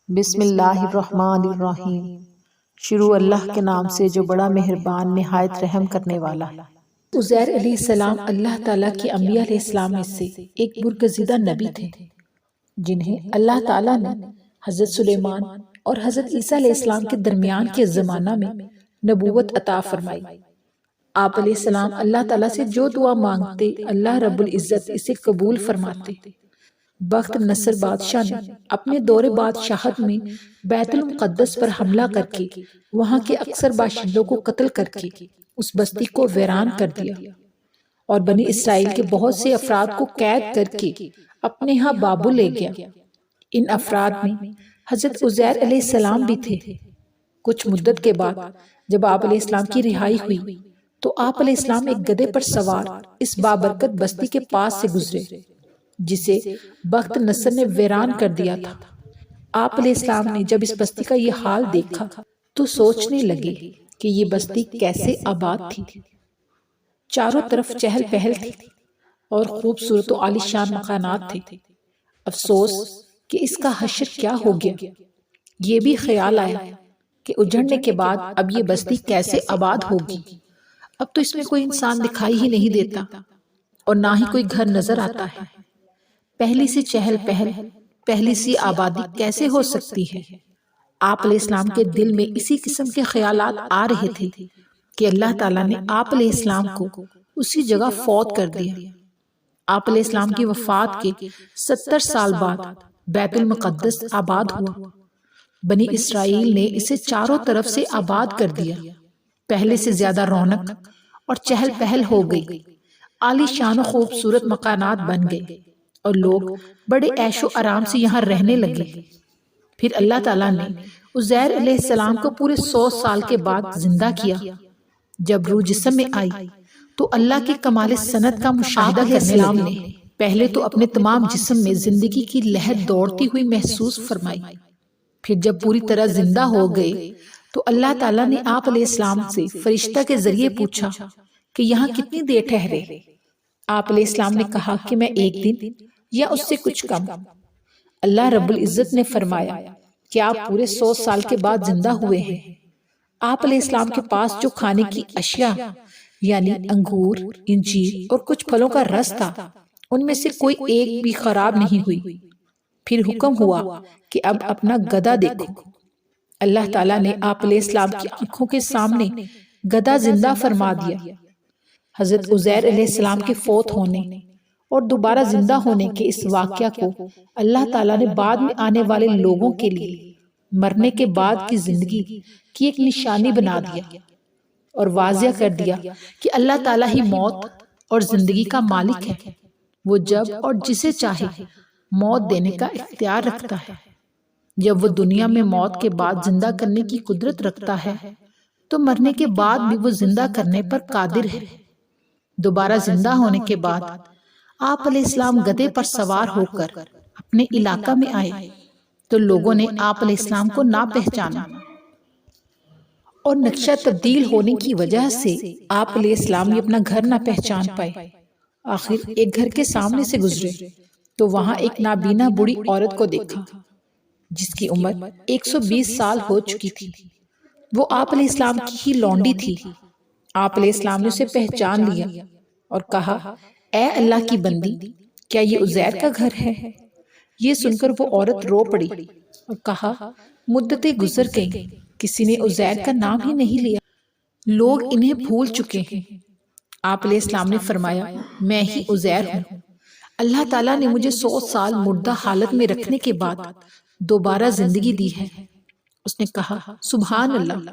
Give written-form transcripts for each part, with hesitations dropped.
بسم اللہ الرحمن الرحیم۔ شروع اللہ کے نام سے جو بڑا مہربان نہایت رحم کرنے والا۔ عزیر علیہ السلام اللہ تعالیٰ کے انبیاء علیہ السلام میں سے ایک برگزیدہ نبی تھے جنہیں اللہ تعالیٰ نے حضرت سلیمان اور حضرت عیسیٰ علیہ السلام کے درمیان کے زمانہ میں نبوت عطا فرمائی۔ آپ علیہ السلام اللہ تعالیٰ سے جو دعا مانگتے اللہ رب العزت اسے قبول فرماتے۔ بخت نصر بادشاہ نے اپنے دور بادشاہت میں بیت المقدس پر حملہ کر کے وہاں کے اکثر باشندوں کو قتل کر کے اس بستی کو ویران کر دیا اور بنی اسرائیل کے بہت سے افراد کو قید کر کے اپنے ہاں بابل لے گیا۔ ان افراد میں حضرت عزیر علیہ السلام بھی تھے۔ کچھ مدت کے بعد جب آپ علیہ السلام کی رہائی ہوئی تو آپ علیہ السلام ایک گدھے پر سوار اس بابرکت بستی کے پاس سے گزرے جسے بخت نصر نے ویران کر دیا تھا۔ آپ علیہ السلام نے جب اس بستی کا یہ حال دیکھا تو سوچنے لگے کہ یہ بستی کیسے آباد تھی۔ چاروں طرف چہل پہل تھی اور خوبصورت و عالیشان مکانات تھے۔ افسوس کہ اس کا حشر کیا ہو گیا۔ یہ بھی خیال آیا کہ اجڑنے کے بعد اب یہ بستی کیسے آباد ہوگی۔ اب تو اس میں کوئی انسان دکھائی ہی نہیں دیتا اور نہ ہی کوئی گھر نظر آتا ہے۔ پہلی سی چہل پہل، پہلی سی آبادی کیسے ہو سکتی ہے؟ آپ علیہ السلام کے دل میں اسی قسم کے خیالات آ رہے تھے کہ اللہ تعالیٰ نے آپ علیہ السلام کو اسی جگہ فوت کر دیا۔ آپ علیہ السلام کی وفات کے 70 سال بعد بیت المقدس آباد ہوا۔ بنی اسرائیل نے اسے چاروں طرف سے آباد کر دیا۔ پہلے سے زیادہ رونق اور چہل پہل ہو گئی۔ عالی شان و خوبصورت مکانات بن گئے اور لوگ بڑے عیش و آرام سے یہاں رہنے لگے۔ پھر اللہ تعالیٰ نے عزیر علیہ السلام کو پورے 100 سال کے بعد زندہ کیا۔ جب روح جسم میں آئی تو اللہ کے کمال صنعت کا مشاہدہ کرنے لگے۔ پہلے تو اپنے تمام جسم میں زندگی کی لہر دوڑتی ہوئی محسوس فرمائی۔ پھر جب پوری طرح زندہ ہو گئے تو اللہ تعالیٰ نے آپ علیہ السلام سے فرشتہ کے ذریعے پوچھا کہ یہاں کتنی دیر ٹھہرے؟ آپ علیہ السلام نے کہا کہ میں ایک دن یا اس سے کچھ کم۔ اللہ رب العزت نے فرمایا کہ آپ پورے 100 سال کے بعد زندہ ہوئے ہیں۔ آپ علیہ السلام کے پاس جو کھانے کی اشیاء یعنی انگور، انجیر اور کچھ پھلوں کا رس تھا ان میں سے کوئی ایک بھی خراب نہیں ہوئی۔ پھر حکم ہوا کہ اب اپنا گدھا دیکھو۔ اللہ تعالیٰ نے آپ علیہ السلام کی آنکھوں کے سامنے گدھا زندہ فرما دیا۔ حضرت عزیر علیہ السلام کے فوت ہونے اور دوبارہ زندہ ہونے کے اس واقعہ کو اللہ تعالیٰ نے بعد میں آنے والے لوگوں کے لیے مرنے کے بعد کی زندگی کی ایک نشانی بنا دیا اور واضح کر دیا کہ اللہ تعالیٰ ہی موت اور زندگی کا مالک ہے۔ وہ جب اور جسے چاہے موت دینے کا اختیار رکھتا ہے۔ جب وہ دنیا میں موت کے بعد زندہ کرنے کی قدرت رکھتا ہے تو مرنے کے بعد بھی وہ زندہ کرنے پر قادر ہے۔ دوبارہ زندہ ہونے کے بعد آپ علیہ السلام گدھے پر سوار ہو کر اپنے علاقہ میں آئے تو لوگوں نے آپ علیہ السلام کو نہ پہچانا اور نقشہ تبدیل ہونے کی وجہ سے آپ علیہ السلام بھی اپنا گھر نہ پہچان پائے۔ آخر ایک گھر کے سامنے سے گزرے تو وہاں ایک نابینا بوڑھی عورت کو دیکھا جس کی عمر 120 سال ہو چکی تھی۔ وہ آپ علیہ السلام کی ہی لونڈی تھی۔ آپ علیہ السلام نے اسے پہچان لیا اور کہا، اے اللہ کی بندی، کیا یہ عزیر کا گھر ہے؟ یہ سن کر وہ عورت رو پڑی اور کہا، مدتیں گزر گئیں، کسی نے عزیر کا نام ہی نہیں لیا، لوگ انہیں بھول چکے ہیں۔ آپ علیہ السلام نے فرمایا، میں ہی عزیر ہوں۔ اللہ تعالیٰ نے مجھے 100 سال مردہ حالت میں رکھنے کے بعد دوبارہ زندگی دی ہے۔ اس نے کہا، سبحان اللہ،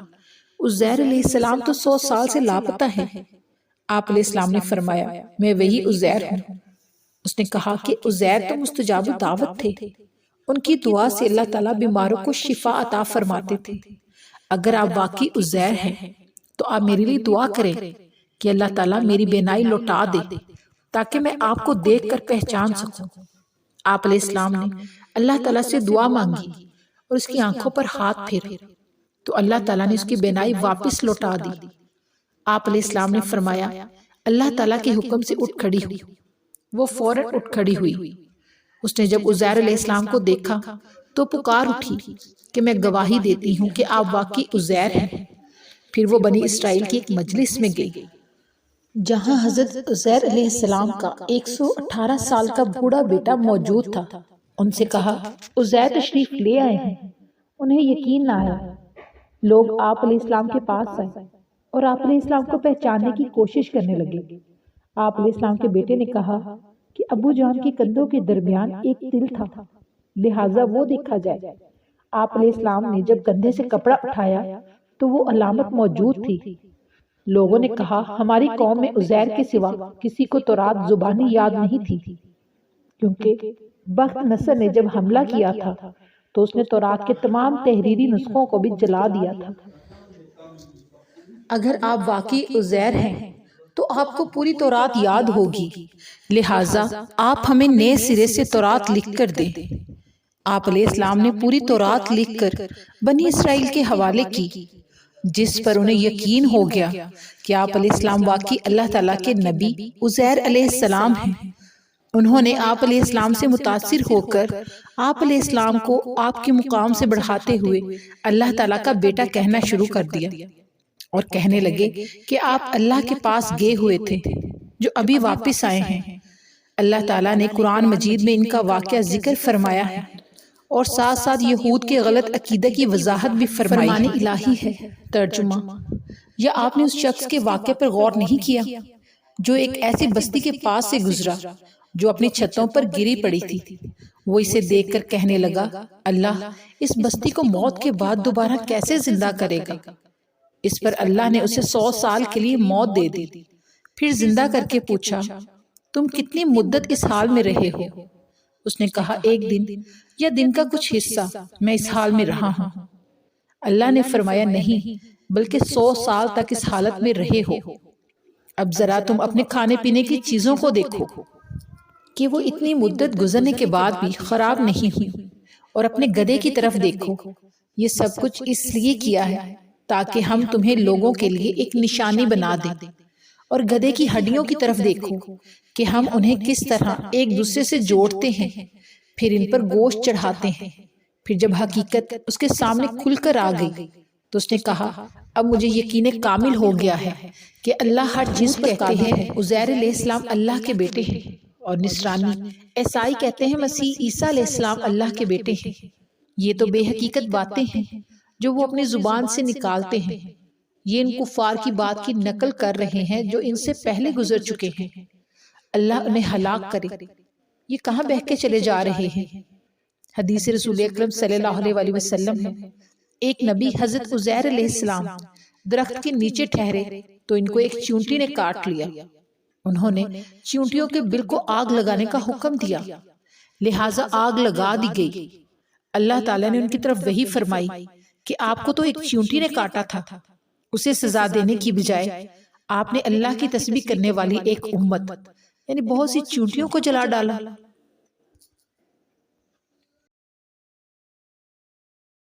عزیر علیہ السلام تو 100 سال سے لاپتہ ہے۔ آپ علیہ السلام نے فرمایا، میں وہی عزیر ہوں۔ اس نے کہا کہ عزیر تو مستجاب دعوت تھے۔ ان کی دعا سے اللہ تعالیٰ بیماروں کو شفا عطا فرماتے تھے۔ اگر آپ واقعی عزیر ہیں تو آپ میرے لیے دعا کریں کہ اللہ تعالیٰ میری بینائی لوٹا دے تاکہ میں آپ کو دیکھ کر پہچان سکوں۔ آپ علیہ السلام نے اللہ تعالیٰ سے دعا مانگی اور اس کی آنکھوں پر ہاتھ پھیرے تو اللہ تعالیٰ نے اس کی بینائی واپس لوٹا دی۔ آپ علیہ السلام نے فرمایا، اللہ تعالیٰ کے حکم سے اٹھ کھڑی ہوئی۔ وہ فوراً اٹھ کھڑی ہوئی۔ اس نے جب عزیر علیہ السلام کو دیکھا تو پکار اٹھی کہ میں گواہی دیتی ہوں کہ آپ واقعی عزیر ہیں۔ پھر وہ بنی اسرائیل کی ایک مجلس میں گئی جہاں حضرت عزیر علیہ السلام کا 118 سال کا بوڑھا بیٹا موجود تھا۔ ان سے کہا، عزیر تشریف لے آئے ہیں۔ انہیں یقین نہ آیا۔ لوگ آپ علیہ السلام کے پاس آئے اور آپ علیہ السلام کو پہچاننے کی کوشش کرنے لگے۔ آپ علیہ السلام کے بیٹے نے کہا کہ ابو جان کے کندھوں کے درمیان ایک تل تھا، لہٰذا وہ دیکھا جائے۔ آپ علیہ السلام نے جب کندھے سے کپڑا اٹھایا تو وہ علامت موجود تھی۔ لوگوں نے کہا، ہماری قوم میں عزیر کے سوا کسی کو تورات زبانی یاد نہیں تھی، کیونکہ بخت نصر نے جب حملہ کیا تھا تو اس نے تورات کے تمام تحریری نسخوں کو بھی جلا دیا تھا۔ اگر آپ واقعی عزیر ہیں تو آپ کو پوری تورات یاد ہوگی، لہٰذا آپ ہمیں نئے سرے سے تورات لکھ کر دیں۔ آپ علیہ السلام نے پوری تورات لکھ کر بنی اسرائیل کے حوالے کی، جس پر انہیں یقین ہو گیا کہ آپ علیہ السلام واقعی اللہ تعالیٰ کے نبی عزیر علیہ السلام ہیں۔ انہوں نے آپ علیہ السلام سے متاثر ہو کر آپ علیہ السلام کو آپ کے مقام سے بڑھاتے ہوئے اللہ تعالیٰ کا بیٹا کہنا شروع کر دیا، اور کہنے لگے کہ آپ اللہ کے پاس گئے ہوئے تھے جو ابھی واپس آئے ہیں۔ اللہ تعالیٰ نے قرآن مجید میں ان کا واقعہ ذکر فرمایا ہے اور ساتھ ساتھ یہود کے غلط عقیدہ کی وضاحت بھی فرمائی ہے۔ فرمان الہی ہے۔ ترجمہ: یا آپ نے اس شخص کے واقعے پر غور نہیں کیا جو ایک ایسی بستی کے پاس سے گزرا جو اپنی چھتوں پر گری پڑی تھی؟ وہ اسے دیکھ کر کہنے لگا، اللہ اس بستی کو موت کے بعد دوبارہ کیسے زندہ کرے گا؟ اس پر اللہ نے اسے 100 سال کے لیے موت دے دی، پھر زندہ کر کے پوچھا، تم کتنی مدت اس حال میں رہے ہو؟ اس نے کہا، 1 دن یا دن کا کچھ حصہ میں اس حال میں رہا ہوں۔ اللہ نے فرمایا، نہیں بلکہ 100 سال تک اس حالت میں رہے ہو۔ اب ذرا تم اپنے کھانے پینے کی چیزوں کو دیکھو کہ وہ اتنی مدت گزرنے کے بعد بھی خراب نہیں ہوئی، اور اپنے گدھے کی طرف دیکھو، یہ سب کچھ اس لیے کیا ہے تاکہ ہم تمہیں لوگوں کے لیے ایک نشانی بنا دیں۔ اور گدھے کی ہڈیوں کی طرف دیکھو کہ ہم انہیں کس طرح ایک دوسرے سے جوڑتے ہیں، پھر ان پر گوشت چڑھاتے ہیں۔ پھر جب حقیقت اس کے سامنے کھل کر آ گئی تو اس نے کہا، اب مجھے یقین کامل ہو گیا ہے کہ اللہ ہر چیز پر قادر ہے۔ عزیر علیہ السلام اللہ کے بیٹے ہیں، اور نصرانی عیسائی کہتے ہیں مسیح عیسیٰ علیہ السلام اللہ کے بیٹے ہیں۔ یہ تو بے حقیقت باتیں ہیں جو وہ اپنی زبان سے نکالتے ہیں۔ یہ ان کفار کی بات کی نقل کر رہے ہیں جو ان سے پہلے گزر چکے ہیں۔ اللہ انہیں ہلاک کرے، یہ کہاں بہہ کے چلے جا رہے ہیں۔ حدیث رسول اکرم صلی اللہ علیہ وسلم ہے، ایک نبی حضرت عزیر علیہ السلام درخت کے نیچے ٹھہرے تو ان کو ایک چیونٹی نے کاٹ لیا۔ انہوں نے چیونٹیوں کے بل کو آگ لگانے کا حکم دیا، لہٰذا آگ لگا دی گئی۔ اللہ تعالیٰ نے ان کی طرف وحی فرمائی کہ آپ کو تو ایک چیونٹی نے کاٹا تھا، اسے سزا دینے کی بجائے آپ نے اللہ کی تسبیح کرنے والی ایک امت یعنی بہت سی چیونٹیوں کو جلا ڈالا۔